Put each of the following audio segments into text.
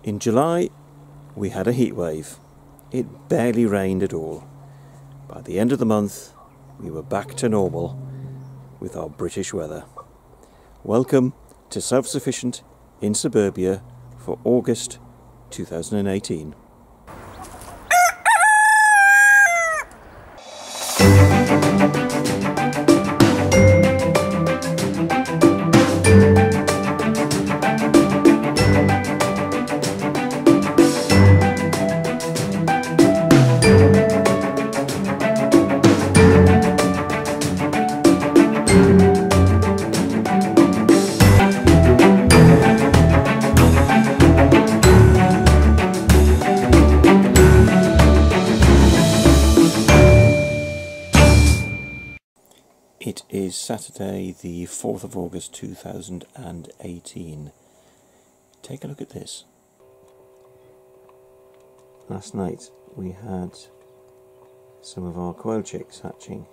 In July, we had a heat wave. It barely rained at all. By the end of the month, we were back to normal with our British weather. Welcome to Self-Sufficient in Suburbia for August 2018. It is Saturday the 4th of August 2018. Take a look at this. Last night we had some of our quail chicks hatching,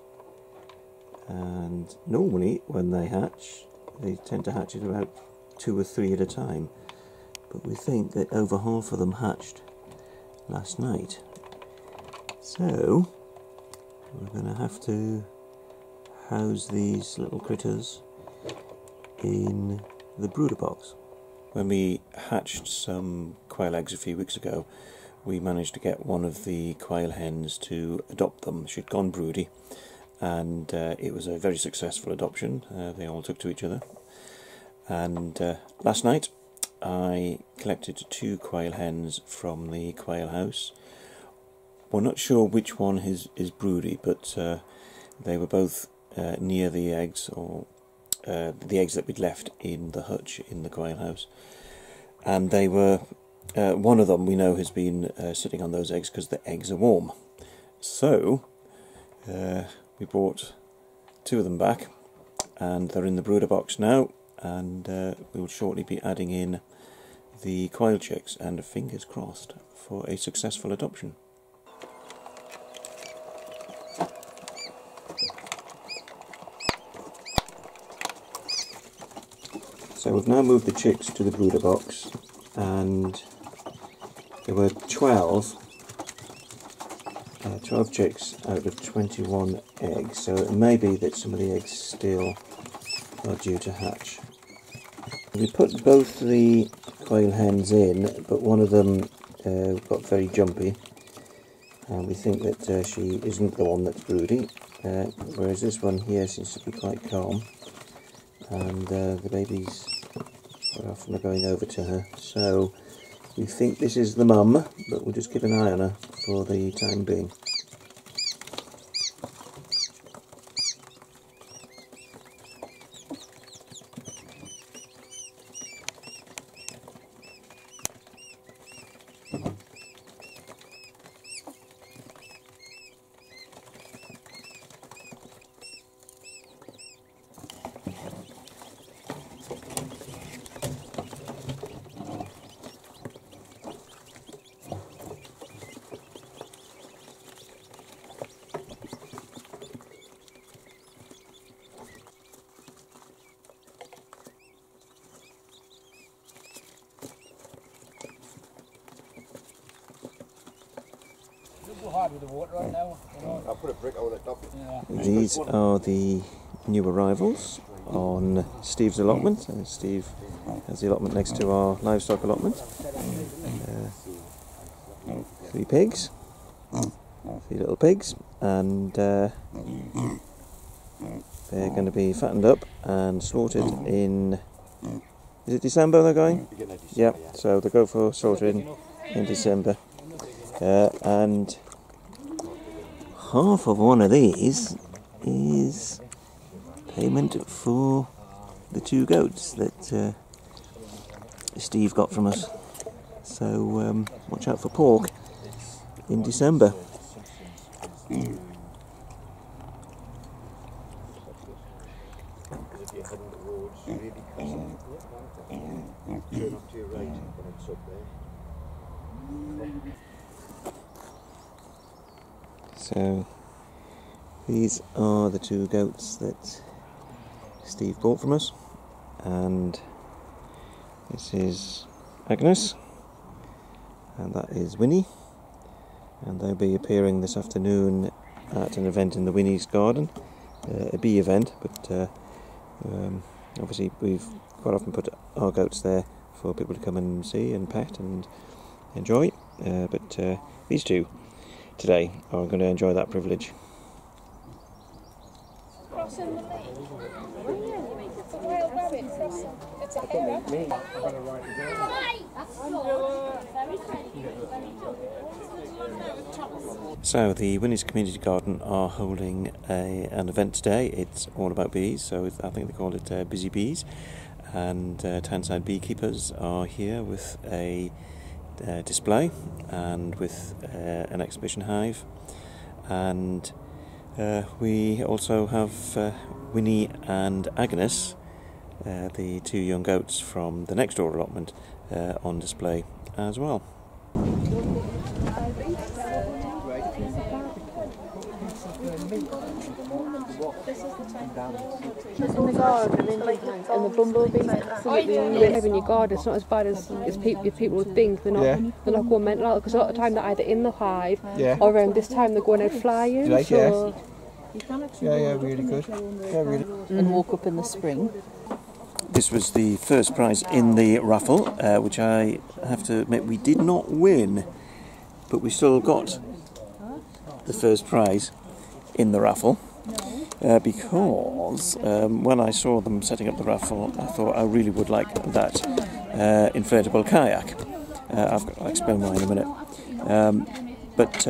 and normally when they hatch they tend to hatch at about 2 or 3 at a time, but we think that over half of them hatched last night, so we're going to have to house these little critters in the brooder box. When we hatched some quail eggs a few weeks ago, we managed to get one of the quail hens to adopt them. She'd gone broody, and it was a very successful adoption. They all took to each other. And last night I collected 2 quail hens from the quail house. We're not sure which one is broody, but they were both near the eggs, or the eggs that we'd left in the hutch in the quail house, and they were one of them we know has been sitting on those eggs because the eggs are warm. So we brought 2 of them back, and they're in the brooder box now, and we will shortly be adding in the quail chicks, and fingers crossed for a successful adoption. So we've now moved the chicks to the brooder box, and there were 12 chicks out of 21 eggs, so it may be that some of the eggs still are due to hatch. We put both the quail hens in, but one of them got very jumpy, and we think that she isn't the one that's broody, whereas this one here seems to be quite calm, and the babies are often going over to her. So we think this is the mum, but we'll just keep an eye on her for the time being. With the water right now. I'll put a brick over the top. Yeah. These are the new arrivals on Steve's allotment. Steve has the allotment next to our livestock allotment. 3 pigs, 3 little pigs, and they're going to be fattened up and slaughtered in, is it December they're going? Yeah, so they go for slaughtering in December. And half of one of these is payment for the 2 goats that Steve got from us. So watch out for pork in December. So these are the 2 goats that Steve bought from us, and this is Agnes, and that is Winnie, and they'll be appearing this afternoon at an event in the Winnie's garden, a bee event, but obviously we've quite often put our goats there for people to come and see and pet and enjoy, but these two today are going to enjoy that privilege. So the Winnie's Community Garden are holding an event today. It's all about bees, so I think they call it Busy Bees, and Townside beekeepers are here with a display and with an exhibition hive, and we also have Winnie and Agnes, the two young goats from the next door allotment, on display as well. In the garden, and the bumblebees absolutely live in your garden. It's not as bad as people would think. They're not going mental, because a lot of the time they're either in the hive or around this time they're going out flying. Right, so yeah, really good. Yeah, really. And walk up in the spring. This was the first prize in the raffle, which I have to admit we did not win, but we still got the first prize in the raffle, because when I saw them setting up the raffle, I thought I really would like that inflatable kayak. I'll explain why in a minute. But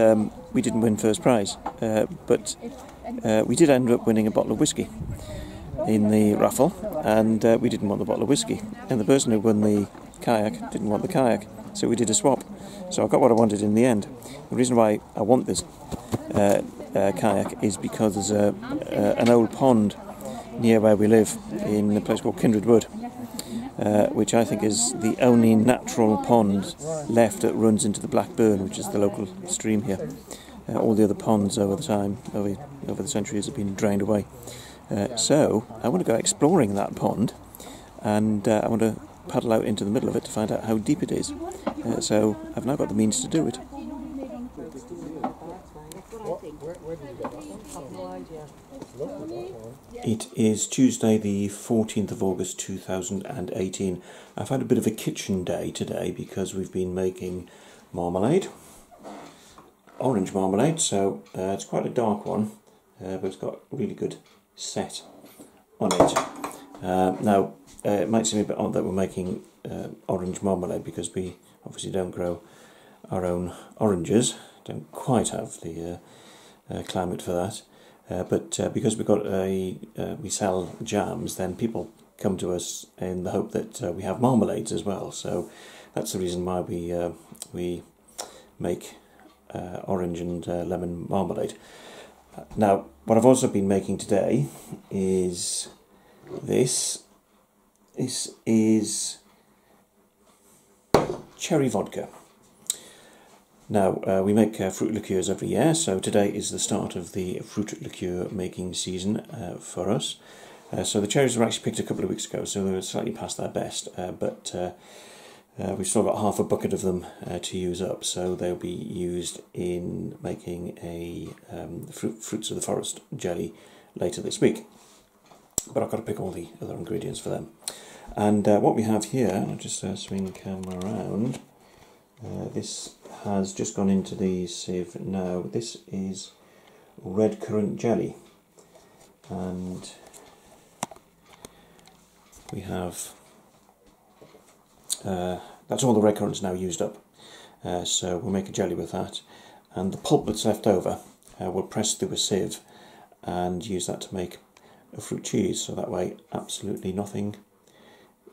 we didn't win first prize, but we did end up winning a bottle of whiskey in the raffle, and we didn't want the bottle of whiskey, and the person who won the kayak didn't want the kayak, so we did a swap. So I got what I wanted in the end. The reason why I want this kayak is because there's an old pond near where we live in a place called Kindred Wood, which I think is the only natural pond left that runs into the Blackburn, which is the local stream here. All the other ponds over the centuries have been drained away. So I want to go exploring that pond, and I want to paddle out into the middle of it to find out how deep it is. So I've now got the means to do it. It is Tuesday the 14th of August 2018. I've had a bit of a kitchen day today because we've been making marmalade, orange marmalade, so it's quite a dark one, but it's got really good set on it. Now it might seem a bit odd that we're making orange marmalade because we obviously don't grow our own oranges, don't quite have the climate for that, but because we sell jams, then people come to us in the hope that we have marmalades as well, so that's the reason why we make orange and lemon marmalade. Now, what I've also been making today is this. This is cherry vodka. Now, we make fruit liqueurs every year, so today is the start of the fruit liqueur making season for us. So the cherries were actually picked a couple of weeks ago, so they were slightly past their best, but we've still got half a bucket of them to use up, so they'll be used in making a fruits of the forest jelly later this week. But I've got to pick all the other ingredients for them. And what we have here, I'll just swing the camera around. This has just gone into the sieve now. This is red currant jelly, and we have that's all the red currants now used up, so we'll make a jelly with that, and the pulp that's left over we'll press through a sieve and use that to make a fruit cheese, so that way absolutely nothing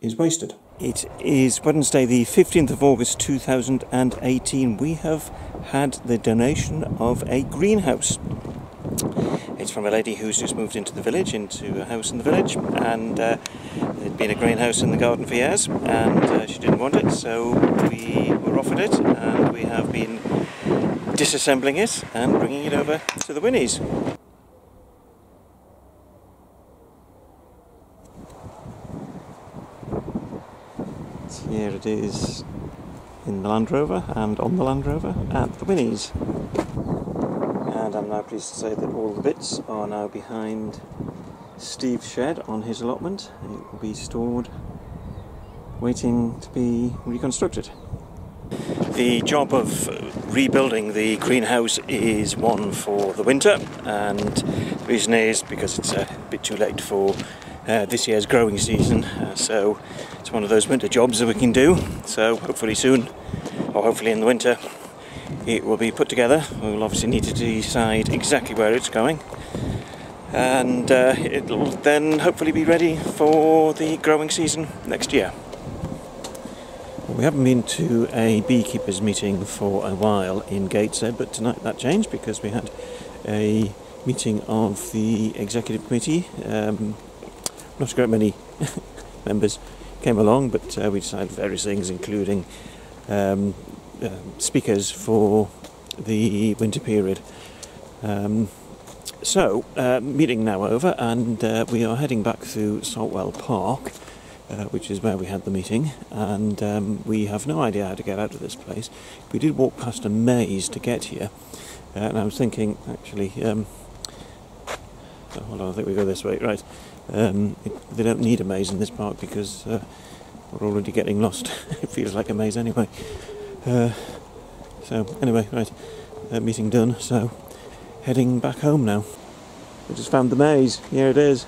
is wasted. It is Wednesday the 15th of August 2018. We have had the donation of a greenhouse. It's from a lady who's just moved into the village, into a house in the village, and there'd been a greenhouse in the garden for years, and she didn't want it, so we were offered it, and we have been disassembling it and bringing it over to the Winnies. Here it is, in the Land Rover and on the Land Rover at the Winnies. And I'm now pleased to say that all the bits are now behind Steve's shed on his allotment. It will be stored, waiting to be reconstructed. The job of rebuilding the greenhouse is one for the winter, and the reason is because it's a bit too late for this year's growing season, so it's one of those winter jobs that we can do. So hopefully soon, or hopefully in the winter, it will be put together. We'll obviously need to decide exactly where it's going, and it'll then hopefully be ready for the growing season next year. We haven't been to a beekeepers meeting for a while in Gateshead, but tonight that changed because we had a meeting of the executive committee. Not a great many members came along, but we decided various things, including speakers for the winter period. Meeting now over, and we are heading back through Saltwell Park, which is where we had the meeting, and we have no idea how to get out of this place. We did walk past a maze to get here, and I was thinking, actually, hold on, I think we go this way, right. They don't need a maze in this park because we're already getting lost. It feels like a maze anyway. So anyway, right, meeting done, so heading back home now. We just found the maze, here it is.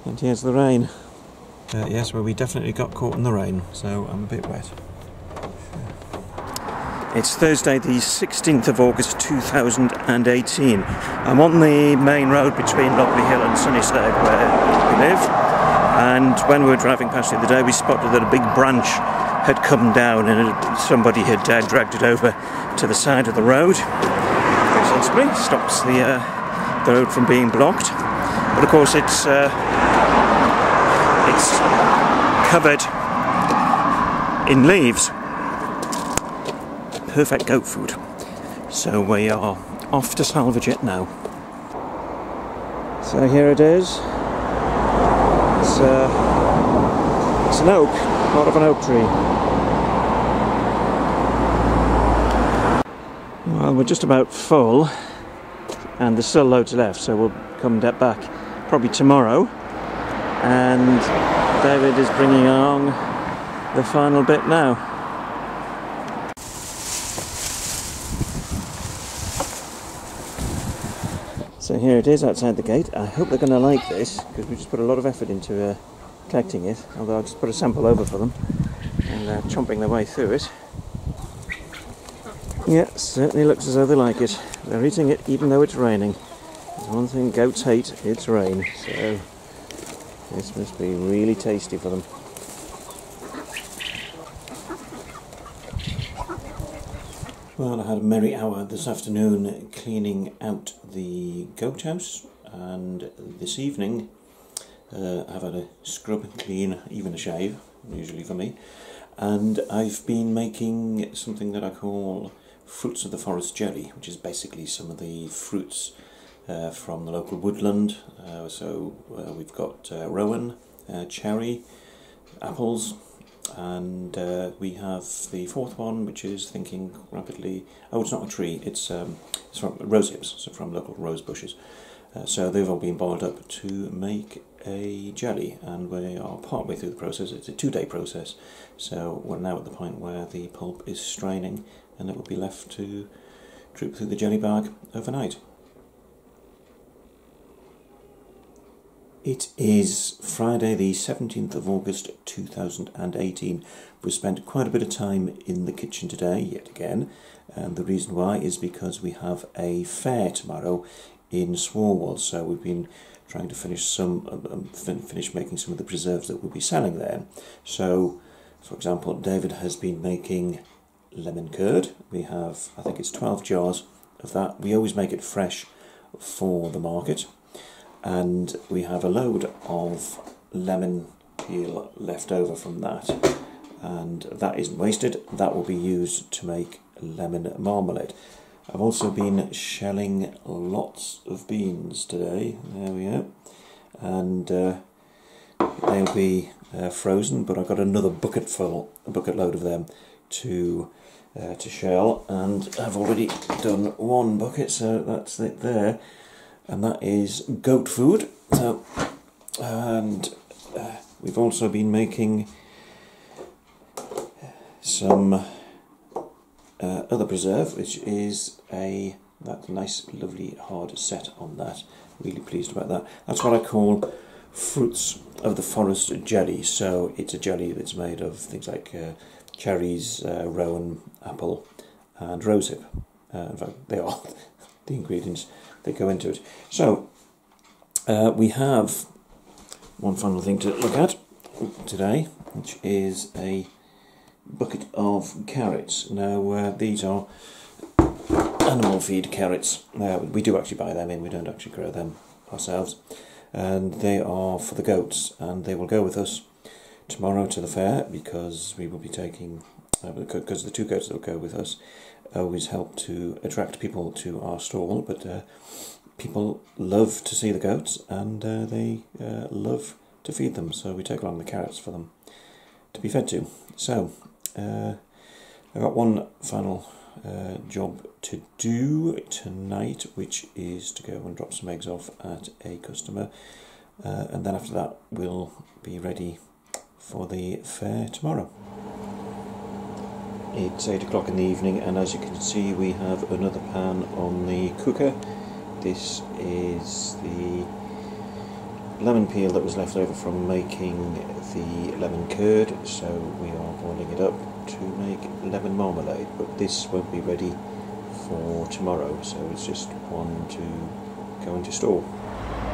And here's the rain. Yes, well, we definitely got caught in the rain, so I'm a bit wet. It's Thursday the 16th of August 2018. I'm on the main road between Lobley Hill and Sunnyside where we live, and when we were driving past the other day we spotted that a big branch had come down and somebody had dragged it over to the side of the road. Very sensibly, stops the road from being blocked. But of course it's covered in leaves. Perfect goat food. So we are off to salvage it now. So here it is. It's an oak, part of an oak tree. Well, we're just about full, and there's still loads left, so we'll come back probably tomorrow. And David is bringing along the final bit now. So here it is outside the gate. I hope they're going to like this, because we just put a lot of effort into collecting it, although I'll just put a sample over for them, and they're chomping their way through it. Yeah, certainly looks as though they like it. They're eating it even though it's raining. There's one thing goats hate, it's rain, so this must be really tasty for them. Well, I had a merry hour this afternoon cleaning out the goat house, and this evening I've had a scrub and clean, even a shave, usually for me, and I've been making something that I call Fruits of the Forest jelly, which is basically some of the fruits from the local woodland. We've got rowan, cherry, apples, and we have the fourth one, which is thinking rapidly. Oh, it's not a tree, it's from rose hips, so from local rose bushes. So they've all been boiled up to make a jelly, and we are partway through the process. It's a 2-day process, so we're now at the point where the pulp is straining, and it will be left to drip through the jelly bag overnight. It is Friday the 17th of August 2018. We've spent quite a bit of time in the kitchen today, yet again, and the reason why is because we have a fair tomorrow in Swarwell, so we've been trying to finish making some of the preserves that we'll be selling there. So, for example, David has been making lemon curd. We have, I think it's 12 jars of that. We always make it fresh for the market. And we have a load of lemon peel left over from that, and that isn't wasted. That will be used to make lemon marmalade. I've also been shelling lots of beans today. There we go. And they'll be frozen, but I've got another bucket load of them to shell, and I've already done one bucket, so that's it there, and that is goat food. So, and we've also been making some other preserve, which is that nice lovely hard set on that. Really pleased about that. That's what I call fruits of the forest jelly. So it's a jelly that's made of things like cherries, rowan, apple and rosehip. In fact, they are the ingredients that go into it. So we have one final thing to look at today, which is a bucket of carrots. Now these are animal feed carrots. We do actually buy them in, we don't actually grow them ourselves, and they are for the goats, and they will go with us tomorrow to the fair, because we will be taking, because the two goats that will go with us always help to attract people to our stall, but people love to see the goats, and they love to feed them, so we take along the carrots for them to be fed to. So I've got one final job to do tonight, which is to go and drop some eggs off at a customer, and then after that we'll be ready for the fair tomorrow. It's 8 o'clock in the evening, and as you can see we have another pan on the cooker. This is the lemon peel that was left over from making the lemon curd, so we are boiling it up to make lemon marmalade, but this won't be ready for tomorrow, so it's just one to go into store.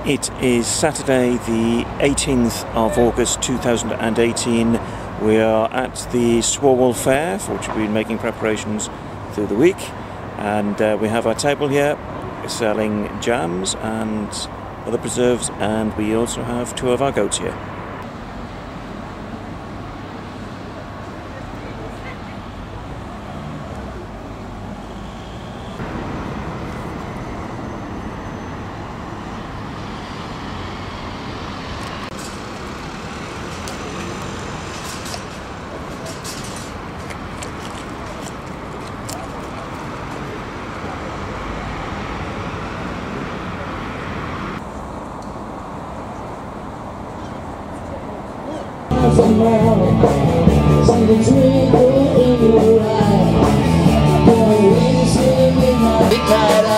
It is Saturday the 18th of August 2018. We are at the Suburbia Fair, for which we've been making preparations through the week, and we have our table here selling jams and other preserves, and we also have two of our goats here. Something's twinkle in your eye. Boy, when you see midnight, it died out.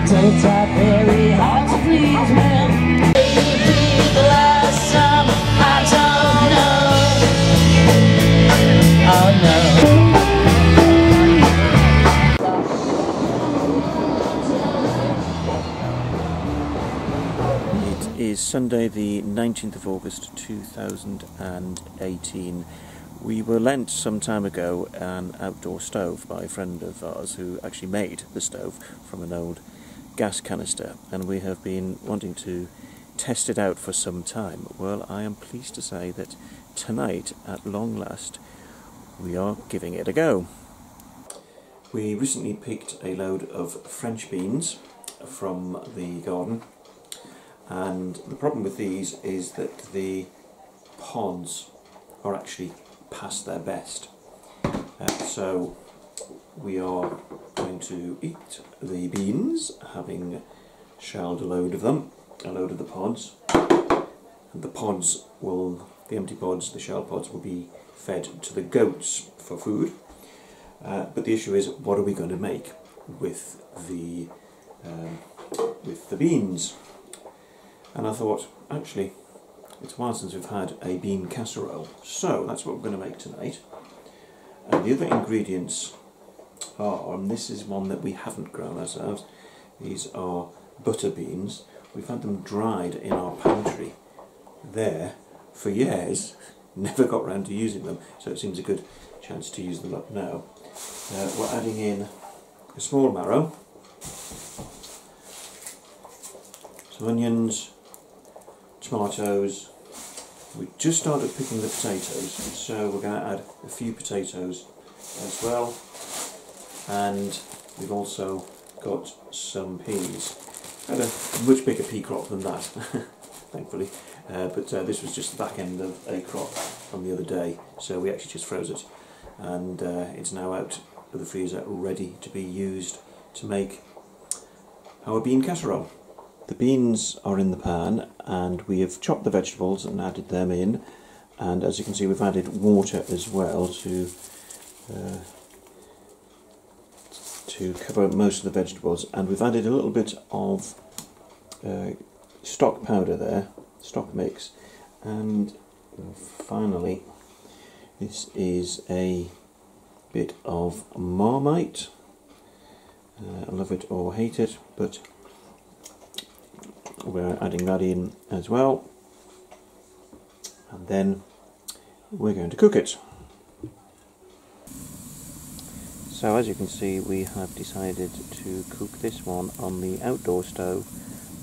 Don't try very hard to please, man. Maybe the last time I don't know. Oh no. It is Sunday the 19th of August 2018. We were lent some time ago an outdoor stove by a friend of ours who actually made the stove from an old gas canister, and we have been wanting to test it out for some time. Well, I am pleased to say that tonight, at long last, we are giving it a go. We recently picked a load of French beans from the garden, and the problem with these is that the pods are actually past their best. So we are going to eat the beans, having shelled a load of them, a load of the pods, and the pods will, the empty pods, the shell pods, will be fed to the goats for food. But the issue is, what are we going to make with the beans? And I thought, actually, it's a while since we've had a bean casserole, so that's what we're going to make tonight. And the other ingredients are, and this is one that we haven't grown ourselves, these are butter beans. We've had them dried in our pantry there for years, never got round to using them, so it seems a good chance to use them up now. We're adding in a small marrow, some onions, tomatoes, We just started picking the potatoes, so we're going to add a few potatoes as well, and we've also got some peas. Had a much bigger pea crop than that, thankfully, but this was just the back end of a crop from the other day, so we actually just froze it, and it's now out of the freezer ready to be used to make our bean casserole. The beans are in the pan, and we have chopped the vegetables and added them in, and as you can see we've added water as well to cover most of the vegetables, and we've added a little bit of stock powder there, stock mix, and finally this is a bit of Marmite. Love it or hate it, but we're adding that in as well, and then we're going to cook it. So as you can see, we have decided to cook this one on the outdoor stove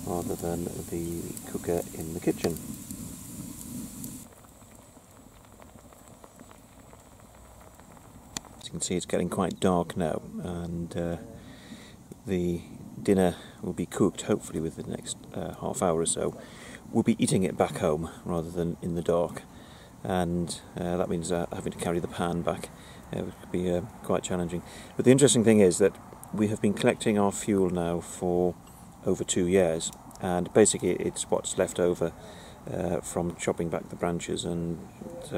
rather than the cooker in the kitchen. As you can see, it's getting quite dark now, and the dinner will be cooked hopefully within the next half hour or so. We'll be eating it back home rather than in the dark, and that means having to carry the pan back. It would be quite challenging. But the interesting thing is that we have been collecting our fuel now for over 2 years, and basically it's what's left over from chopping back the branches and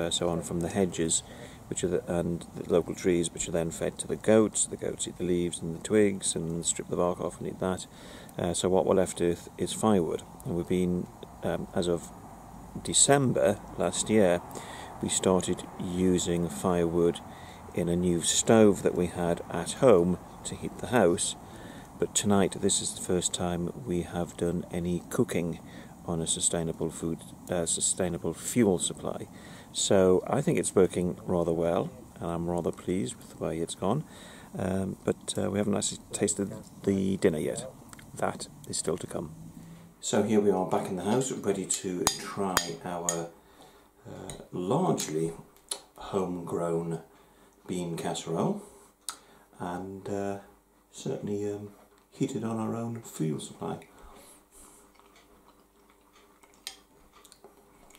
so on from the hedges, which are and the local trees, which are then fed to the goats. The goats eat the leaves and the twigs and strip the bark off and eat that. So what we're left with is firewood, and we've been, as of December last year, we started using firewood in a new stove that we had at home to heat the house. But tonight, this is the first time we have done any cooking on a sustainable fuel supply. So I think it's working rather well, and I'm rather pleased with the way it's gone. But we haven't actually tasted the dinner yet. That is still to come. So here we are back in the house, ready to try our largely homegrown bean casserole, and certainly heated on our own fuel supply.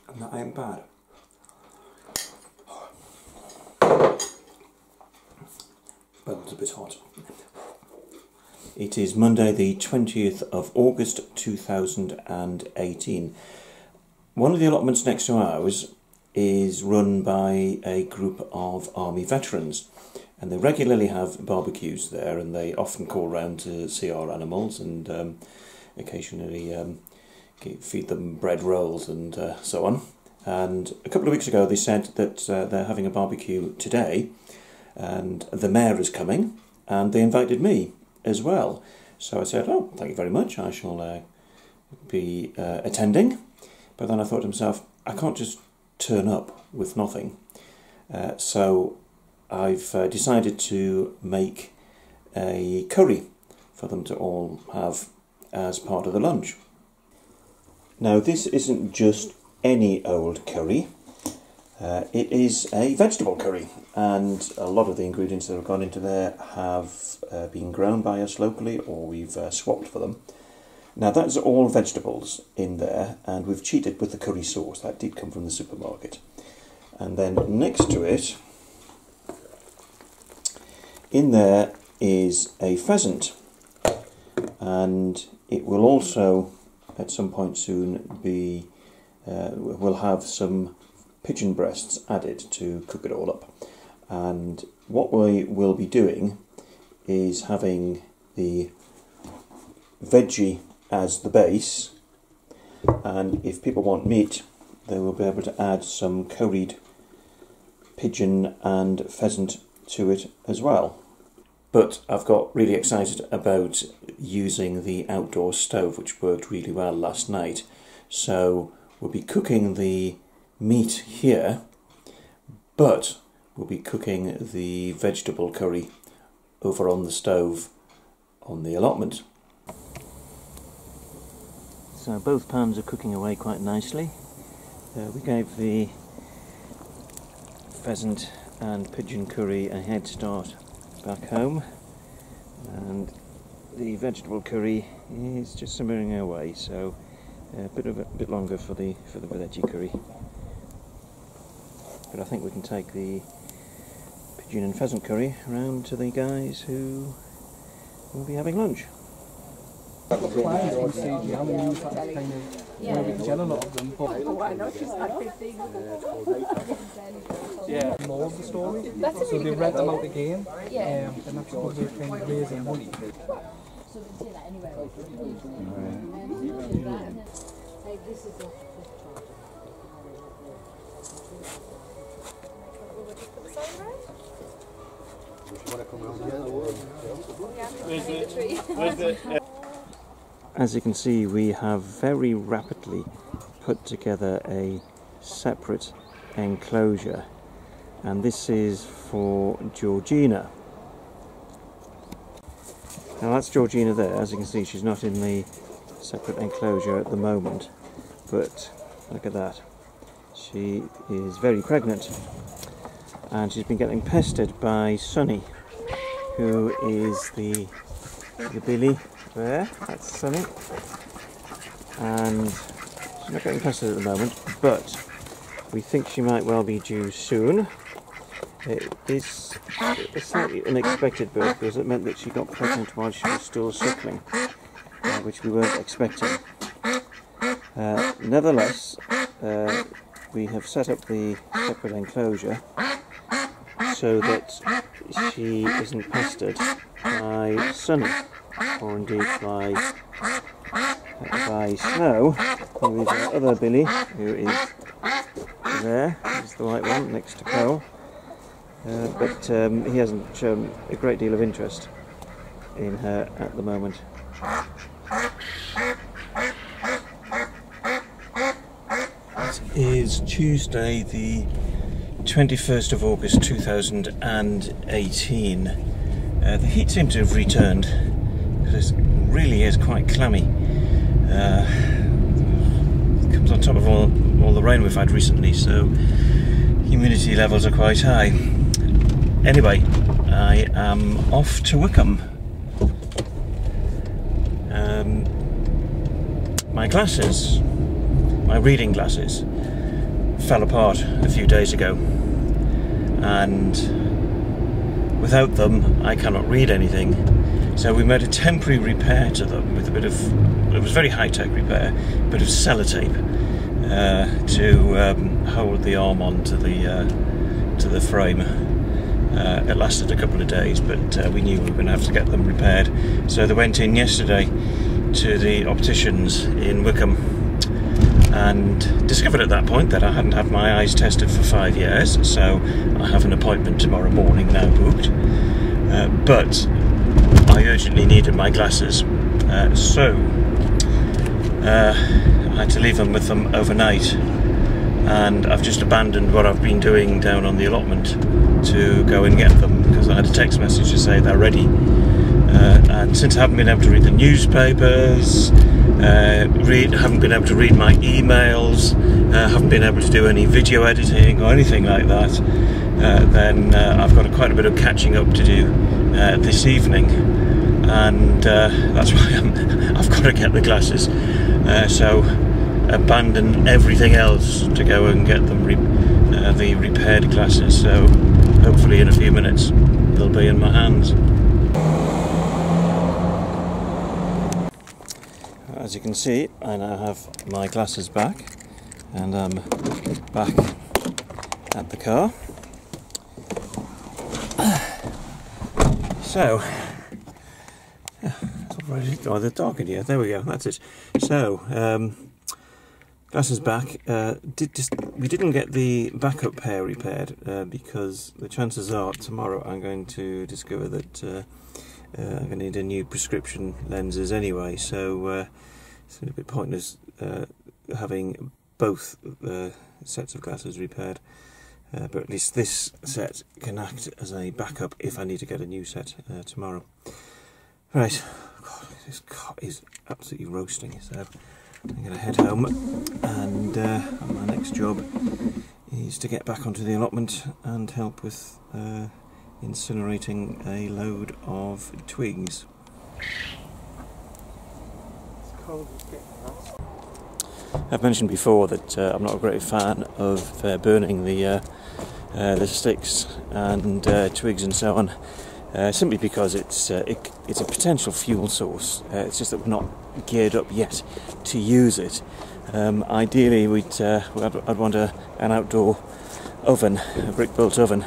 And that ain't bad. Well, it's a bit hot. It is Monday the 20th of August 2018. One of the allotments next to ours is run by a group of army veterans, and they regularly have barbecues there, and they often call round to see our animals and occasionally feed them bread rolls and so on. And a couple of weeks ago they said that they're having a barbecue today, and the mayor is coming, and they invited me as well. So I said, oh, thank you very much, I shall be attending. But then I thought to myself, I can't just turn up with nothing. So I've decided to make a curry for them to all have as part of the lunch. Now, this isn't just any old curry. It is a vegetable curry, and a lot of the ingredients that have gone into there have been grown by us locally, or we've swapped for them. Now, that's all vegetables in there, and we've cheated with the curry sauce. That did come from the supermarket. And then next to it, in there is a pheasant, and it will also, at some point soon, be we'll have some pigeon breasts added to cook it all up. And what we will be doing is having the veggie as the base, and if people want meat, they will be able to add some curried pigeon and pheasant to it as well. But I've got really excited about using the outdoor stove, which worked really well last night. So we'll be cooking the meat here, but we'll be cooking the vegetable curry over on the stove on the allotment. So both pans are cooking away quite nicely, We gave the pheasant and pigeon curry a head start back home, and the vegetable curry is just simmering away, so a bit longer for the veggie curry. But I think we can take the pigeon and pheasant curry around to the guys who will be having lunch. Yeah, more of the story. So they read them out again. Yeah. And that's what they're kind of raising money. So they say that anyway. As you can see, we have very rapidly put together a separate enclosure, and this is for Georgina. Now that's Georgina there. As you can see, she's not in the separate enclosure at the moment, but look at that. She is very pregnant, and she's been getting pestered by Sunny, who is the billy there. That's Sunny, and she's not getting pestered at the moment, but we think she might well be due soon. It is a slightly unexpected birth because it meant that she got pregnant while she was still suckling, which we weren't expecting. Nevertheless, we have set up the separate enclosure so that she isn't pestered by Sunny, or indeed by Snow, who is our other Billy, who is there. He's the white one next to Cole. But he hasn't shown a great deal of interest in her at the moment. It is Tuesday, the 21st of August 2018. The heat seems to have returned, because it really is quite clammy. It comes on top of all the rain we've had recently, so humidity levels are quite high. Anyway, I am off to Wickham. My glasses, my reading glasses, fell apart a few days ago, and without them I cannot read anything. So we made a temporary repair to them with a bit of, it was very high-tech repair, a bit of sellotape to hold the arm on to the frame. It lasted a couple of days, but we knew we were going to have to get them repaired. So they went in yesterday to the opticians in Wickham and discovered at that point that I hadn't had my eyes tested for 5 years, so I have an appointment tomorrow morning now booked. But I urgently needed my glasses, so I had to leave them with them overnight, and I've just abandoned what I've been doing down on the allotment to go and get them, because I had a text message to say they're ready. And since I haven't been able to read the newspapers, haven't been able to read my emails, haven't been able to do any video editing or anything like that, then I've got quite a bit of catching up to do this evening, and that's why I've got to get the glasses. So abandon everything else to go and get them the repaired glasses. So hopefully in a few minutes they'll be in my hands. As you can see, I now have my glasses back, and I'm back at the car. So, oh, the dog in here, there we go, that's it. So, glasses back. We didn't get the backup pair repaired because the chances are tomorrow I'm going to discover that I'm going to need a new prescription lenses anyway, so it's a bit pointless having both sets of glasses repaired, but at least this set can act as a backup if I need to get a new set tomorrow. Right, God, this car is absolutely roasting, so I'm going to head home, and my next job is to get back onto the allotment and help with incinerating a load of twigs. I've mentioned before that I'm not a great fan of burning the sticks and twigs and so on, simply because it's a potential fuel source. It's just that we're not geared up yet to use it. Ideally, I'd want an outdoor oven, a brick-built oven,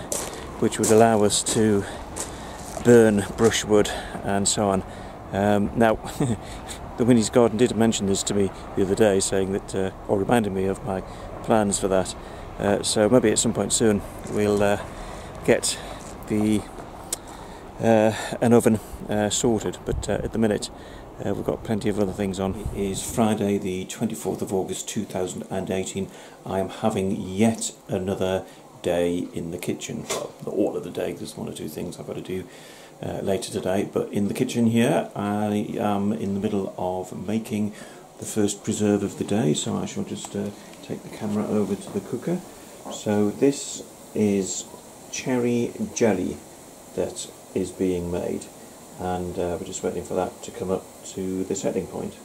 which would allow us to burn brushwood and so on. Now, the Winnie's Garden did mention this to me the other day, saying that, or reminding me of my plans for that. So maybe at some point soon we'll get an oven sorted. But at the minute we've got plenty of other things on. It is Friday, the 24th of August 2018. I am having yet another day in the kitchen. Well, not all of the day, there's one or two things I've got to do later today, but in the kitchen here I am in the middle of making the first preserve of the day, so I shall just take the camera over to the cooker. So this is cherry jelly that is being made, and we're just waiting for that to come up to the setting point.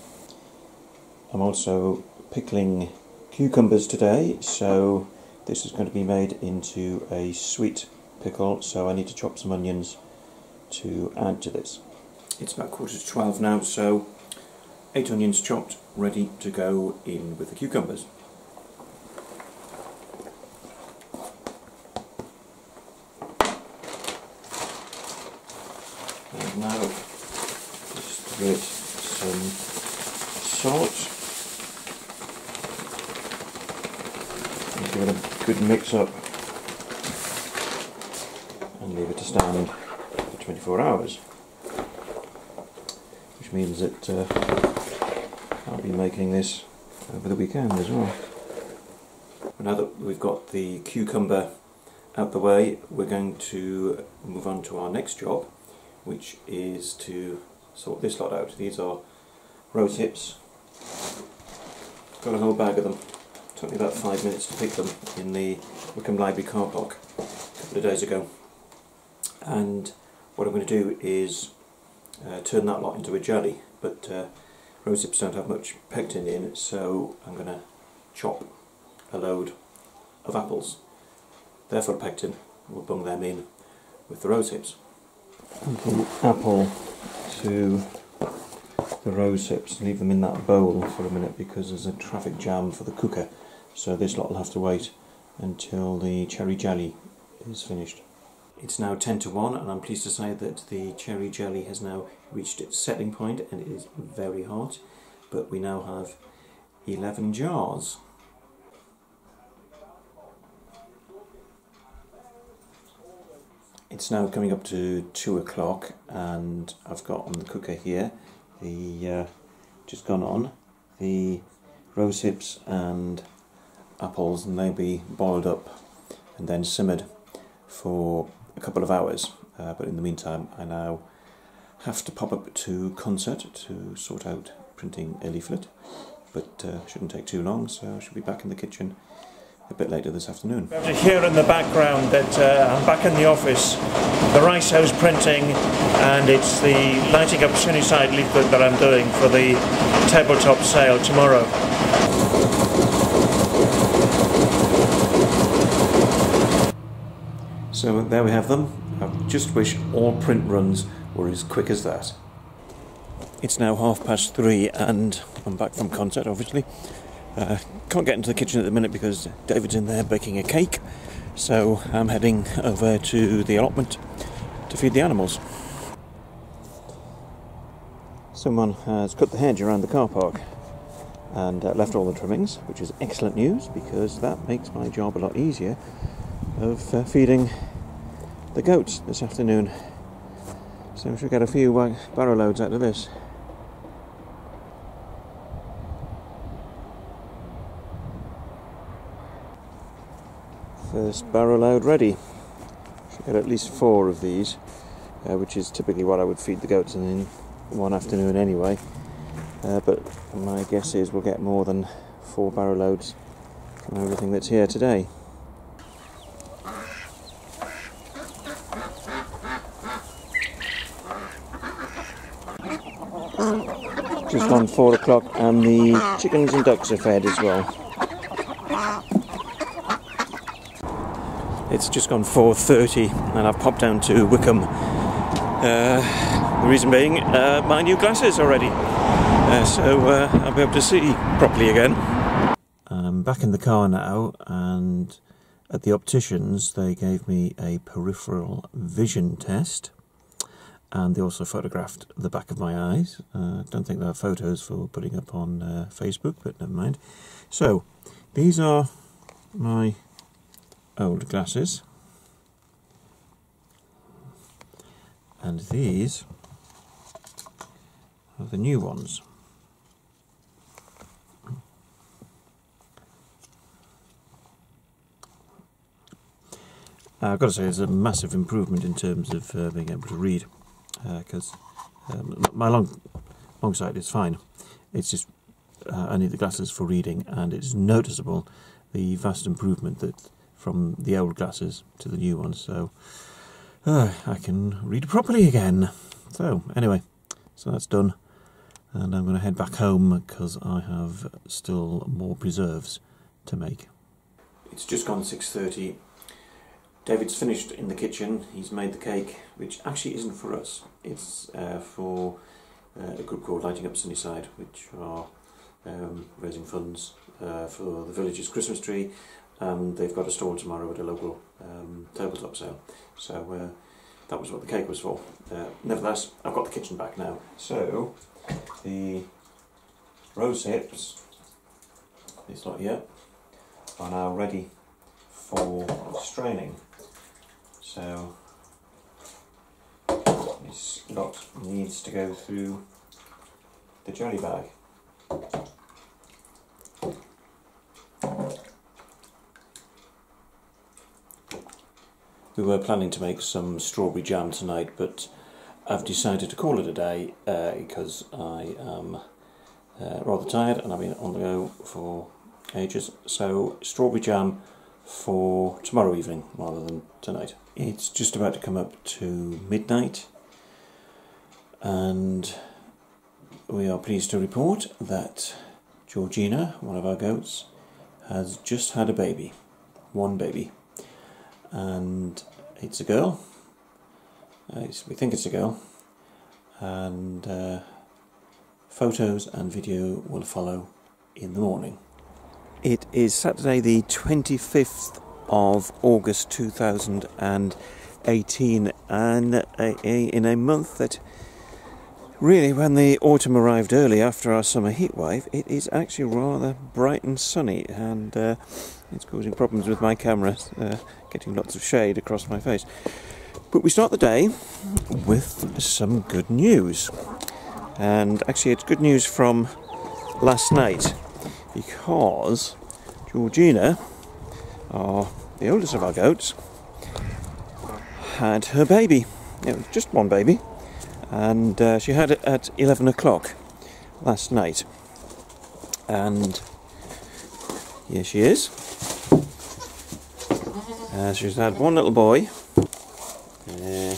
I'm also pickling cucumbers today, so this is going to be made into a sweet pickle, so I need to chop some onions to add to this. It's about 11:45 now, so 8 onions chopped, ready to go in with the cucumbers. And now just give it some salt. Give it a good mix up and leave it to stand for 24 hours, which means that I'll be making this over the weekend as well. Now that we've got the cucumber out the way, we're going to move on to our next job, which is to sort this lot out. These are rose hips. Got a whole bag of them. Took me about 5 minutes to pick them in the Wickham Library car park a couple of days ago. And what I'm going to do is turn that lot into a jelly, but rose hips don't have much pectin in, so I'm going to chop a load of apples. They're full of pectin, we'll bung them in with the rose hips. Put apple to the rose hips, leave them in that bowl for a minute because there's a traffic jam for the cooker. So this lot will have to wait until the cherry jelly is finished. It's now 10 to 1, and I'm pleased to say that the cherry jelly has now reached its setting point, and it is very hot, but we now have 11 jars. It's now coming up to 2 o'clock, and I've got on the cooker here the just gone on the rose hips and apples, and they'll be boiled up and then simmered for a couple of hours, but in the meantime I now have to pop up to Concert to sort out printing a leaflet, but shouldn't take too long, so I should be back in the kitchen a bit later this afternoon. You have to hear in the background that I'm back in the office, the Rice House printing, and it's the Lighting Up Sunnyside leaflet that I'm doing for the tabletop sale tomorrow. So there we have them. I just wish all print runs were as quick as that. It's now 3:30 and I'm back from Concert, obviously. Can't get into the kitchen at the minute because David's in there baking a cake, so I'm heading over to the allotment to feed the animals. Someone has cut the hedge around the car park and left all the trimmings, which is excellent news because that makes my job a lot easier of feeding the goats this afternoon. So we should get a few barrow loads out of this. First barrow load ready. Should get at least 4 of these, which is typically what I would feed the goats in one afternoon anyway. but my guess is we'll get more than 4 barrow loads from everything that's here today. Just gone 4 o'clock and the chickens and ducks are fed as well. It's just gone 4:30 and I've popped down to Wickham. The reason being my new glasses are ready, so I'll be able to see properly again. I'm back in the car now, and at the opticians they gave me a peripheral vision test, and they also photographed the back of my eyes. Don't think there are photos for putting up on Facebook, but never mind. So these are my old glasses, and these are the new ones. I've got to say there's a massive improvement in terms of being able to read, because my long sight is fine. It's just I need the glasses for reading, and it's noticeable the vast improvement that from the old glasses to the new ones. So I can read properly again. So anyway, so that's done, and I'm going to head back home because I have still more preserves to make. It's just gone 6:30. David's finished in the kitchen. He's made the cake, which actually isn't for us. It's for a group called Lighting Up Sunnyside, which are raising funds for the village's Christmas tree. They've got a stall tomorrow at a local tabletop sale. So that was what the cake was for. Nevertheless, I've got the kitchen back now. So the rose hips, this lot here, are now ready for straining. So this lot needs to go through the jelly bag. We were planning to make some strawberry jam tonight, but I've decided to call it a day because I am rather tired and I've been on the go for ages. So strawberry jam for tomorrow evening rather than tonight. It's just about to come up to midnight, and we are pleased to report that Georgina, one of our goats, has just had a baby. One baby. And it's a girl. We think it's a girl, and photos and video will follow in the morning. It is Saturday the 25th of August 2018, and in a month that really, when the autumn arrived early after our summer heatwave, it is actually rather bright and sunny, and it's causing problems with my camera, getting lots of shade across my face. But we start the day with some good news, and actually it's good news from last night, because Georgina, the oldest of our goats, had her baby. It was just one baby, and she had it at 11 o'clock last night, and here she is. She's had one little boy. There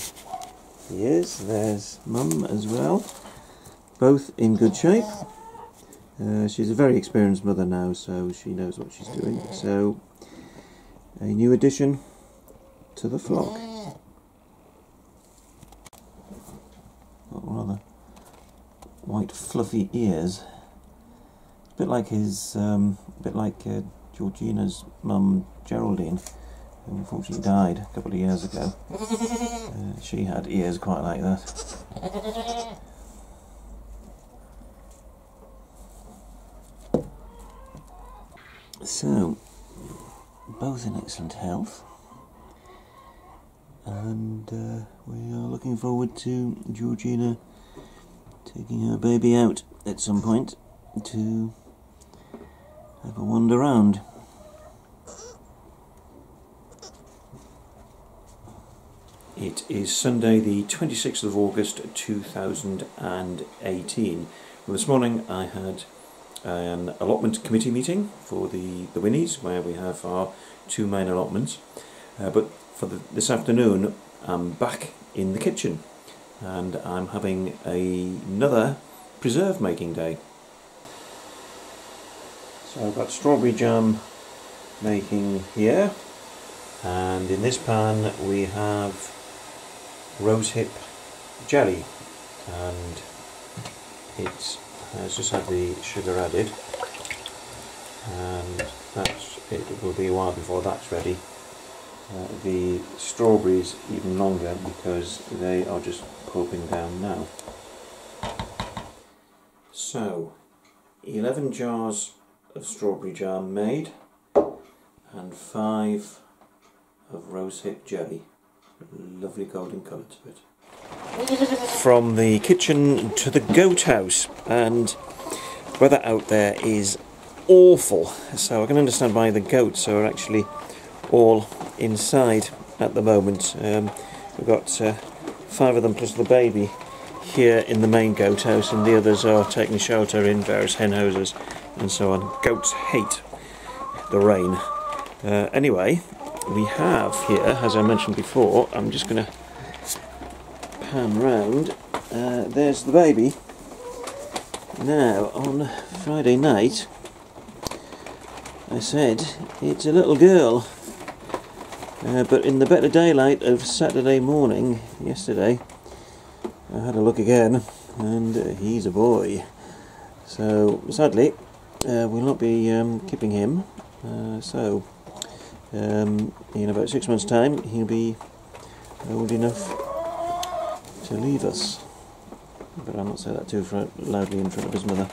he is. There's Mum as well, both in good shape. She's a very experienced mother now, so she knows what she's doing. So, a new addition to the flock. Got rather white fluffy ears. A bit like Georgina's mum Geraldine, who unfortunately died a couple of years ago. She had ears quite like that. So, both in excellent health, and we are looking forward to Georgina taking her baby out at some point to have a wander around. It is Sunday the 26th of August 2018. Well, this morning I had an allotment committee meeting for the Winnies, where we have our two main allotments. But for this afternoon I'm back in the kitchen and I'm having another preserve making day. So I've got strawberry jam making here, and in this pan we have rosehip jelly, and it has just had the sugar added, and it will be a while before that's ready. The strawberries even longer because they are just pulping down now. So 11 jars of strawberry jam made and 5 of rosehip jelly. Lovely golden colour to it. From the kitchen to the goat house, and weather out there is awful, so I can understand why the goats are actually all inside at the moment. We've got 5 of them plus the baby here in the main goat house, and the others are taking shelter in various hen houses and so on. Goats hate the rain. Anyway, we have here, as I mentioned before, I'm just going to pan round. There's the baby. Now, on Friday night, I said it's a little girl, but in the better daylight of Saturday morning, yesterday, I had a look again, and he's a boy. So, sadly, we'll not be keeping him, so in about 6 months' time he'll be old enough to leave us. But I'll not say that too loudly in front of his mother.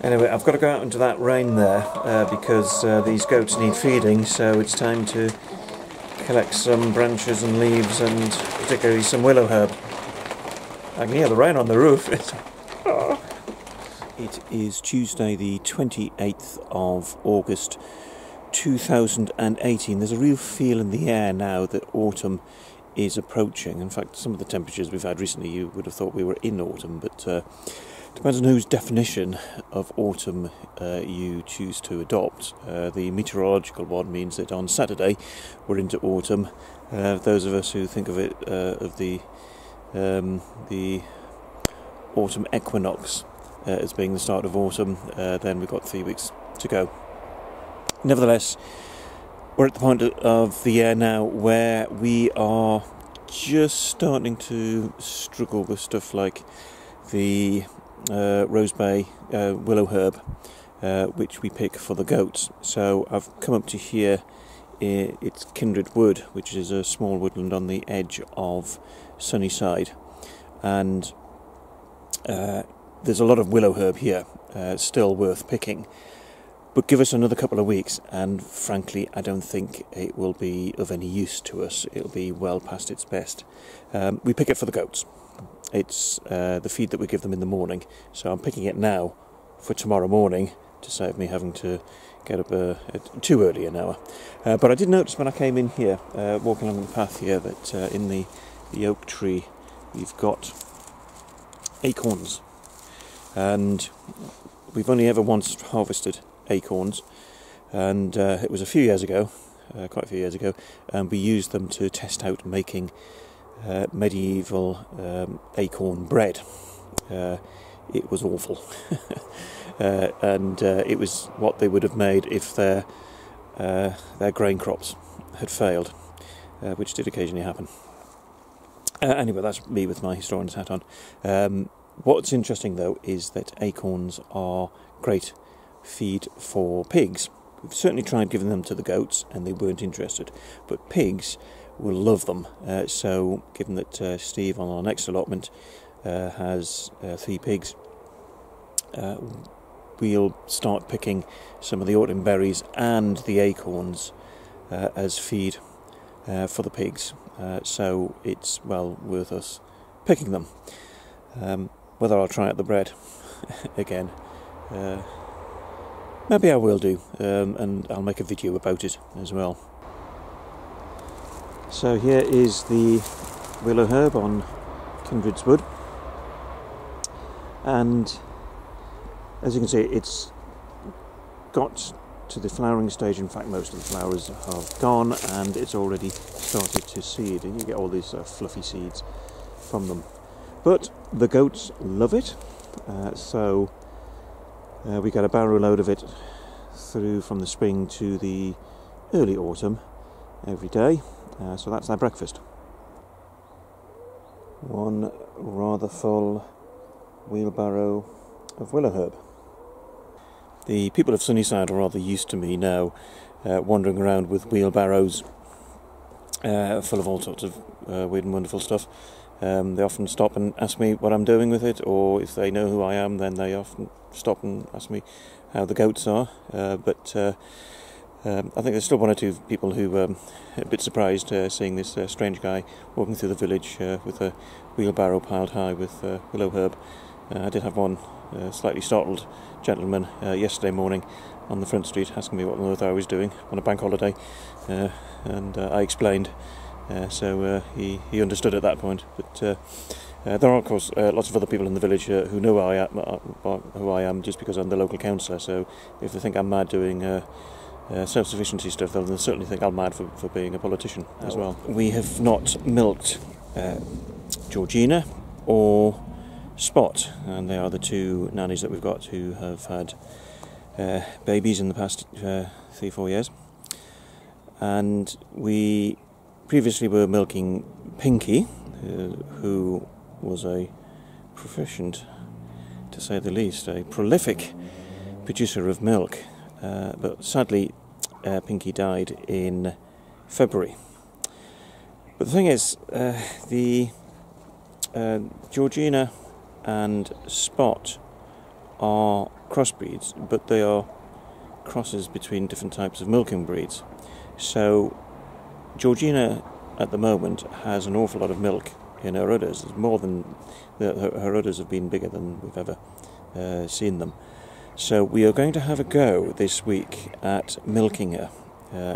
Anyway, I've got to go out into that rain there because these goats need feeding, so it's time to collect some branches and leaves, and particularly some willow herb. I can hear the rain on the roof. It is Tuesday the 28th of August 2018. There's a real feel in the air now that autumn is approaching. In fact, some of the temperatures we've had recently, you would have thought we were in autumn, but depends on whose definition of autumn you choose to adopt. The meteorological one means that on Saturday we're into autumn. Those of us who think of it of the autumn equinox as being the start of autumn, then we've got 3 weeks to go. Nevertheless, we're at the point of the year now where we are just starting to struggle with stuff like the rosebay willow herb, which we pick for the goats. So I've come up to here. It's Kindred Wood, which is a small woodland on the edge of Sunnyside, and there's a lot of willow herb here, still worth picking. But give us another couple of weeks and frankly I don't think it will be of any use to us. It'll be well past its best. We pick it for the goats. It's the feed that we give them in the morning, so I'm picking it now for tomorrow morning to save me having to get up too early an hour. But I did notice when I came in here, walking along the path here, that in the oak tree we've got acorns, and we've only ever once harvested acorns, and it was a few years ago, quite a few years ago, and we used them to test out making medieval acorn bread. It was awful. And it was what they would have made if their grain crops had failed, which did occasionally happen. Anyway, that's me with my historian's hat on. What's interesting though is that acorns are great feed for pigs. We've certainly tried giving them to the goats and they weren't interested, but pigs will love them. So given that Steve on our next allotment has 3 pigs, we'll start picking some of the autumn berries and the acorns as feed for the pigs. So it's well worth us picking them. Whether I'll try out the bread again, maybe I will do, and I'll make a video about it as well. So here is the willow herb on Kindred's Wood, and as you can see, it's got to the flowering stage. In fact, most of the flowers have gone, and it's already started to seed, and you get all these fluffy seeds from them. But the goats love it, so we get a barrow load of it through from the spring to the early autumn every day, so that's their breakfast. One rather full wheelbarrow of willow herb. The people of Sunnyside are rather used to me now wandering around with wheelbarrows full of all sorts of weird and wonderful stuff. They often stop and ask me what I'm doing with it, or if they know who I am, then they often stop and ask me how the goats are. But I think there's still one or two people who are a bit surprised seeing this strange guy walking through the village with a wheelbarrow piled high with willow herb. I did have one slightly startled gentleman yesterday morning on the front street asking me what on earth I was doing on a bank holiday, and I explained, so he understood at that point. But there are of course lots of other people in the village who know who I am just because I'm the local councillor, so if they think I'm mad doing self-sufficiency stuff, they'll certainly think I'm mad for being a politician as well. We have not milked Georgina or Spot, and they are the two nannies that we've got who have had babies in the past 3-4 years. And we previously were milking Pinky, who was a proficient, to say the least, a prolific producer of milk. But sadly, Pinky died in February. But the thing is, the Georgina and Spot are crossbreeds, but they are crosses between different types of milking breeds. So Georgina at the moment has an awful lot of milk in her udders. It's more than her udders have been bigger than we've ever seen them. So we are going to have a go this week at milking her.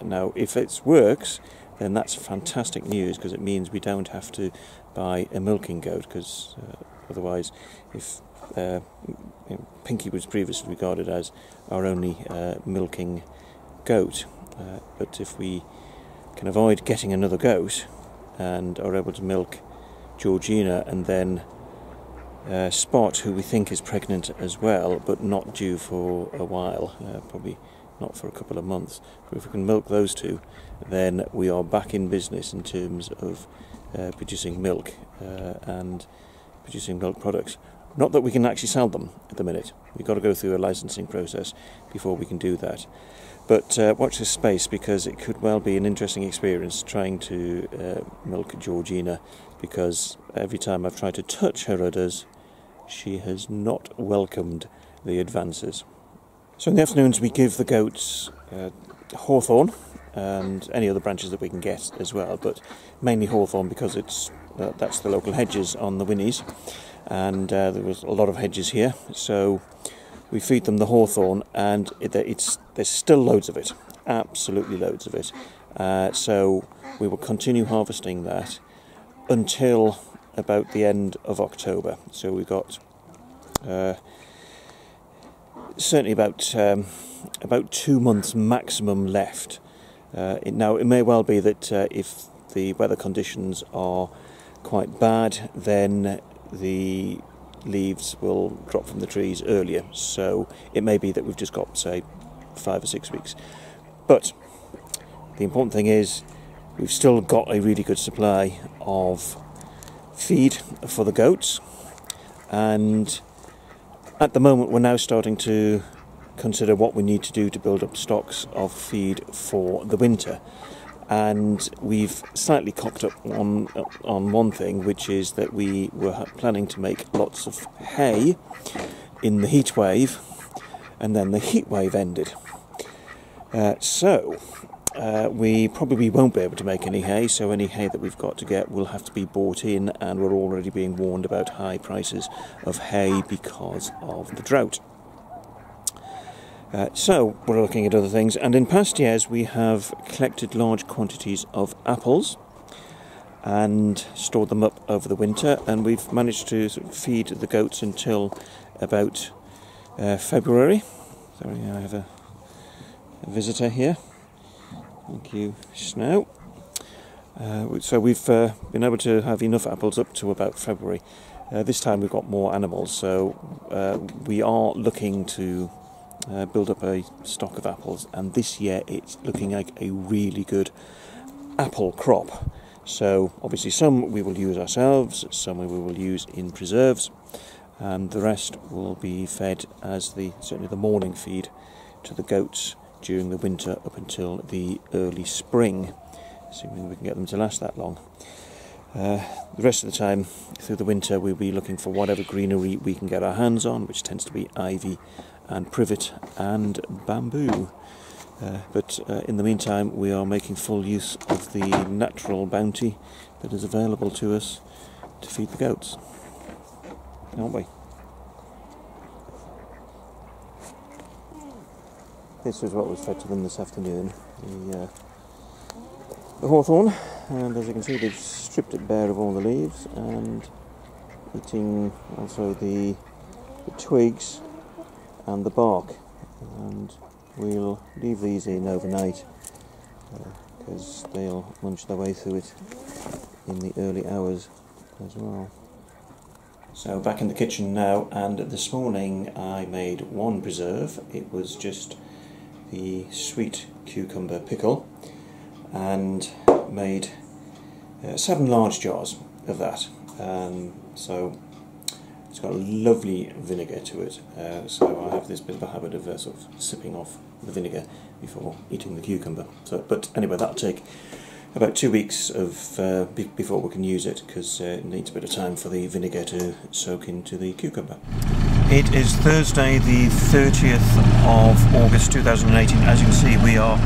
Now, if it works, then that's fantastic news, because it means we don't have to buy a milking goat, because otherwise, if Pinky was previously regarded as our only milking goat, but if we can avoid getting another goat and are able to milk Georgina and then Spot, who we think is pregnant as well, but not due for a while, probably not for a couple of months. But if we can milk those two, then we are back in business in terms of producing milk and producing milk products. Not that we can actually sell them at the minute. We've got to go through a licensing process before we can do that. But watch this space, because it could well be an interesting experience trying to milk Georgina, because every time I've tried to touch her udders, she has not welcomed the advances. So in the afternoons we give the goats hawthorn and any other branches that we can get as well, but mainly hawthorn, because it's that's the local hedges on the Winnies, and there was a lot of hedges here, so we feed them the hawthorn, and there's still loads of it, absolutely loads of it. So we will continue harvesting that until about the end of October. So we've got certainly about 2 months maximum left. Now it may well be that if the weather conditions are quite bad, then the leaves will drop from the trees earlier, so it may be that we've just got, say, 5 or 6 weeks. But the important thing is we've still got a really good supply of feed for the goats, and at the moment we're now starting to consider what we need to do to build up stocks of feed for the winter. And we've slightly cocked up on one thing, which is that we were planning to make lots of hay in the heatwave, and then the heatwave ended. So we probably won't be able to make any hay, so any hay that we've got to get will have to be bought in, and we're already being warned about high prices of hay because of the drought. So we're looking at other things, and in past years we have collected large quantities of apples and stored them up over the winter, and we've managed to sort of feed the goats until about February. Sorry, I have a visitor here. Thank you, Snow. So we've been able to have enough apples up to about February. This time we've got more animals, so we are looking to build up a stock of apples, and this year it's looking like a really good apple crop. So obviously some we will use ourselves, some we will use in preserves, and the rest will be fed as certainly the morning feed to the goats during the winter up until the early spring, assuming we can get them to last that long. The rest of the time through the winter we'll be looking for whatever greenery we can get our hands on, which tends to be ivy and privet and bamboo. But in the meantime we are making full use of the natural bounty that is available to us to feed the goats, aren't we? This was what was fed to them this afternoon, the hawthorn, and as you can see they've stripped it bare of all the leaves and eating also the twigs and the bark, and we'll leave these in overnight because they'll munch their way through it in the early hours as well. So back in the kitchen now, and this morning I made one preserve. It was just the sweet cucumber pickle, and made 7 large jars of that. So it's got a lovely vinegar to it, so I have this bit of a habit of sort of sipping off the vinegar before eating the cucumber. But anyway, that'll take about 2 weeks before we can use it, because it needs a bit of time for the vinegar to soak into the cucumber. It is Thursday the 30th of August 2018. As you can see, we are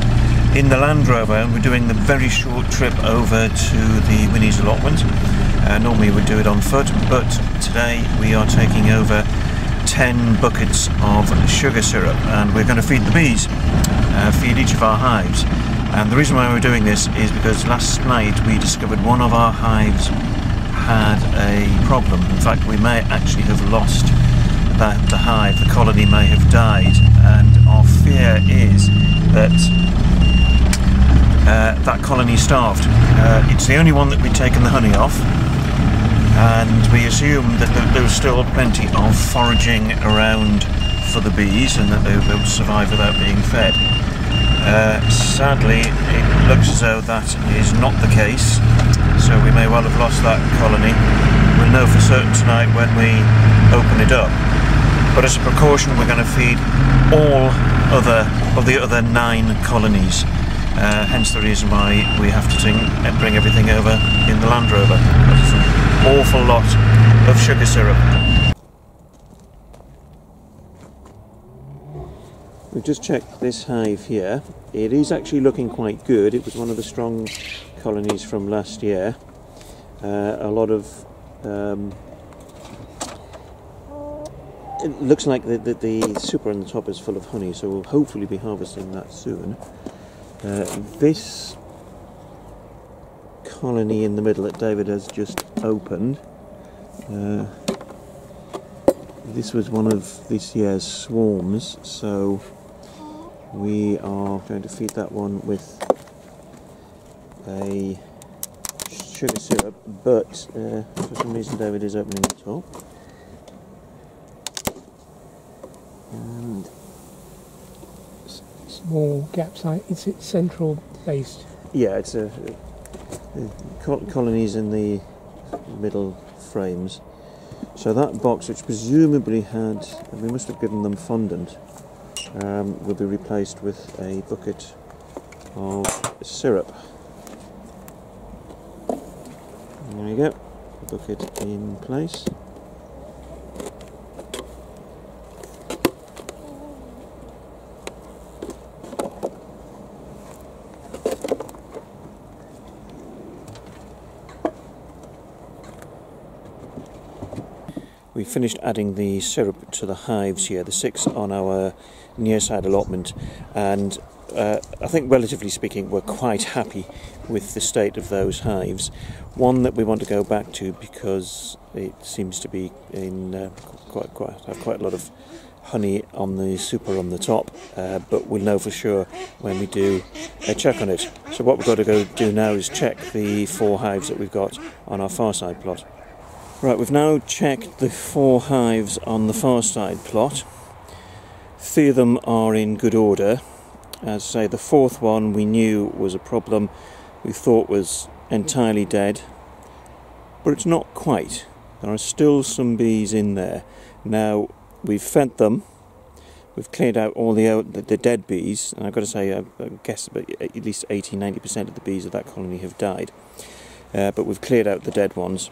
in the Land Rover and we're doing the very short trip over to the Winnie's allotment. Normally we'd do it on foot, but today we are taking over 10 buckets of sugar syrup, and we're going to feed the bees, feed each of our hives. And the reason why we're doing this is because last night we discovered one of our hives had a problem. In fact, we may actually have lost the hive, the colony may have died, and our fear is that that colony starved. It's the only one that we'd taken the honey off, and we assumed that there was still plenty of foraging around for the bees and that they would survive without being fed. Sadly, it looks as though that is not the case, so we may well have lost that colony. We'll know for certain tonight when we open it up. But as a precaution, we're going to feed all of the other 9 colonies. Hence the reason why we have to bring everything over in the Land Rover. It's an awful lot of sugar syrup. We've just checked this hive here. It is actually looking quite good. It was one of the strong colonies from last year. A lot of it looks like the super on the top is full of honey, so we'll hopefully be harvesting that soon. This colony in the middle that David has just opened, this was one of this year's swarms, so we are going to feed that one with a sugar syrup, but for some reason David is opening the top. And small gap size, it's central based. Yeah, it's colonies in the middle frames. So that box, which presumably had, we must have given them fondant, will be replaced with a bucket of syrup. There we go, the bucket in place. We finished adding the syrup to the hives here, the 6 on our near side allotment, and I think relatively speaking we're quite happy with the state of those hives. One that we want to go back to because it seems to be in have quite a lot of honey on the super on the top, but we'll know for sure when we do a check on it. So what we've got to go do now is check the 4 hives that we've got on our far side plot. Right, we've now checked the 4 hives on the far side plot. 3 of them are in good order. As I say, the 4th one we knew was a problem. We thought was entirely dead, but it's not quite. There are still some bees in there. Now, we've fed them. We've cleared out all the dead bees, and I've got to say, I guess about at least 80-90% of the bees of that colony have died. But we've cleared out the dead ones.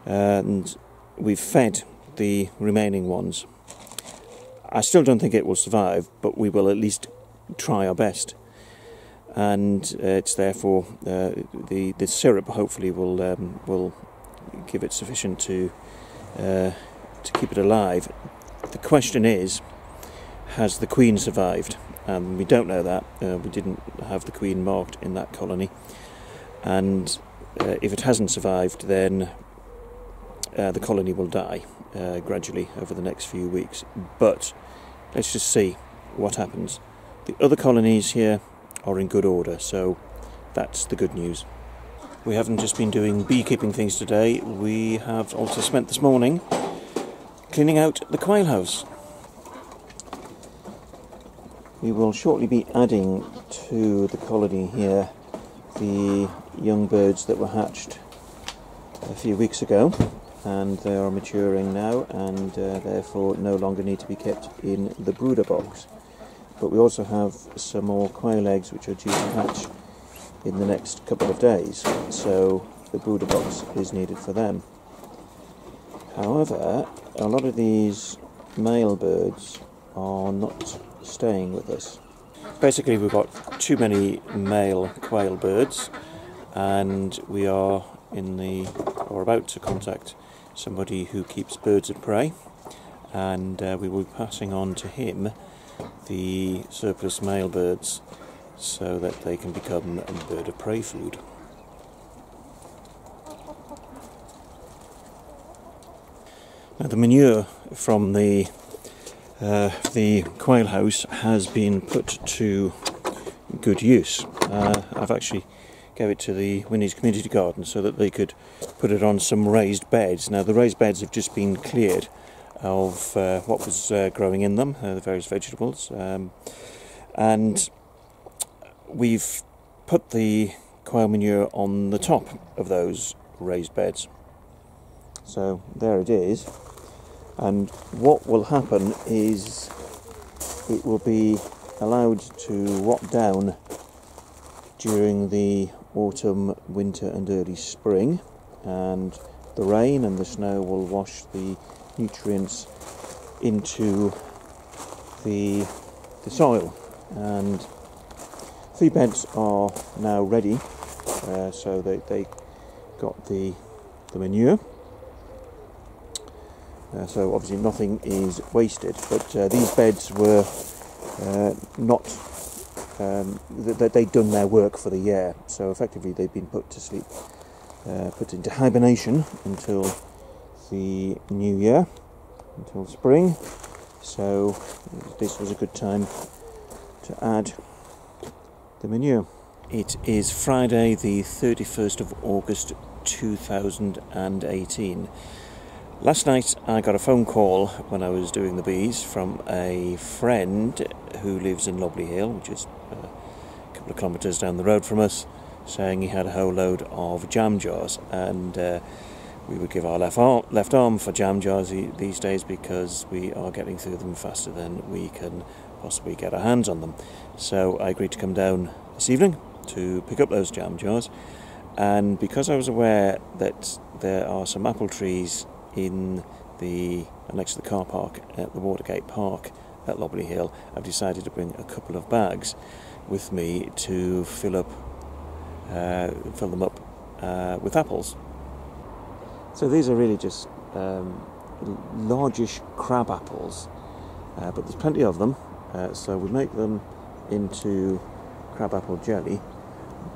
And we've fed the remaining ones. I still don't think it will survive, but we will at least try our best. And it's therefore the syrup hopefully will give it sufficient to keep it alive. The question is, has the queen survived? And we don't know that. We didn't have the queen marked in that colony, and if it hasn't survived, then the colony will die gradually over the next few weeks. But let's just see what happens. The other colonies here are in good order, so that's the good news. We haven't just been doing beekeeping things today, we have also spent this morning cleaning out the quail house. We will shortly be adding to the colony here the young birds that were hatched a few weeks ago, and they are maturing now and therefore no longer need to be kept in the brooder box. But we also have some more quail eggs which are due to hatch in the next couple of days, so the brooder box is needed for them. However, a lot of these male birds are not staying with us. Basically, we've got too many male quail birds, and we are about to contact somebody who keeps birds of prey, and we will be passing on to him the surplus male birds so that they can become bird of prey food. Now, the manure from the quail house has been put to good use. I've actually gave it to the Winnie's Community Garden so that they could put it on some raised beds. Now, the raised beds have just been cleared of what was growing in them, the various vegetables, and we've put the quail manure on the top of those raised beds. So there it is, and what will happen is it will be allowed to rot down during the autumn, winter and early spring, and the rain and the snow will wash the nutrients into the soil. And 3 beds are now ready, so they got the manure. So obviously nothing is wasted, but these beds were not, they'd done their work for the year, so effectively they've been put to sleep, put into hibernation until the new year, until spring. So this was a good time to add the manure. It is Friday the 31st of August 2018. Last night I got a phone call when I was doing the bees from a friend who lives in Lobley Hill, which is a couple of kilometres down the road from us, saying he had a whole load of jam jars, and we would give our left arm for jam jars these days because we are getting through them faster than we can possibly get our hands on them. So I agreed to come down this evening to pick up those jam jars, and because I was aware that there are some apple trees in next to the car park at the Watergate Park at Lobley Hill, I've decided to bring a couple of bags with me to fill them up with apples. So these are really just largish crab apples, but there's plenty of them, so we make them into crab apple jelly,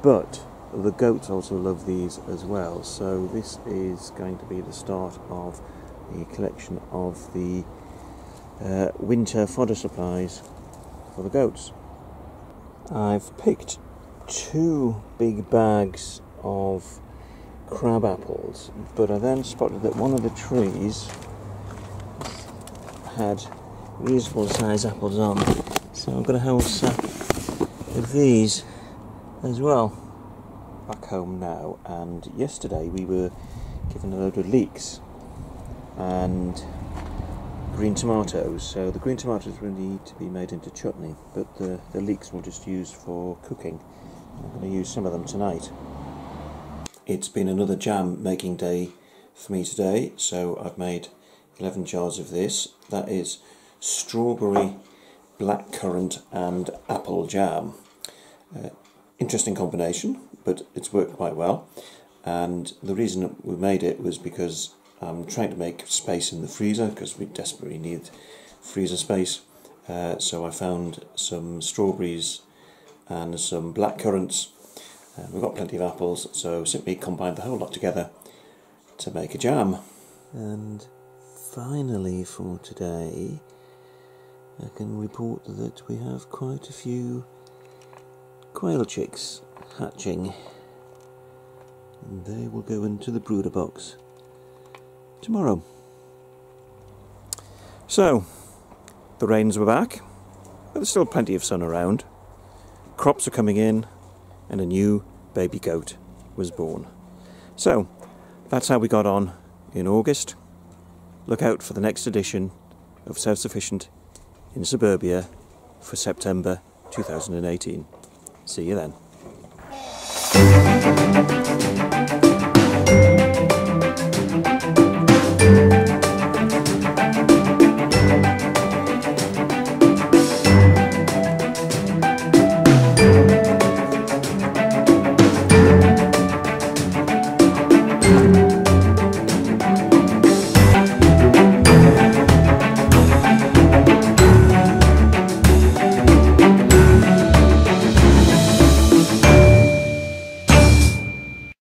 but the goats also love these as well, so this is going to be the start of the collection of the winter fodder supplies for the goats. I've picked 2 big bags of crab apples, but I then spotted that one of the trees had reasonable size apples on, so I'm going to have a sack of these as well. Back home now, and yesterday we were given a load of leeks and green tomatoes, so the green tomatoes will need to be made into chutney, but the leeks we'll just use for cooking. I'm going to use some of them tonight. It's been another jam making day for me today, so I've made 11 jars of this. That is strawberry, blackcurrant and apple jam. Interesting combination, but it's worked quite well, and the reason that we made it was because I'm trying to make space in the freezer because we desperately need freezer space. So I found some strawberries and some blackcurrants. We've got plenty of apples, so simply combined the whole lot together to make a jam. And finally for today, I can report that we have quite a few quail chicks hatching, and they will go into the brooder box tomorrow. So, the rains were back, but there's still plenty of sun around. Crops are coming in, and a new baby goat was born. So, that's how we got on in August. Look out for the next edition of Self-Sufficient in Suburbia for September 2018. See you then.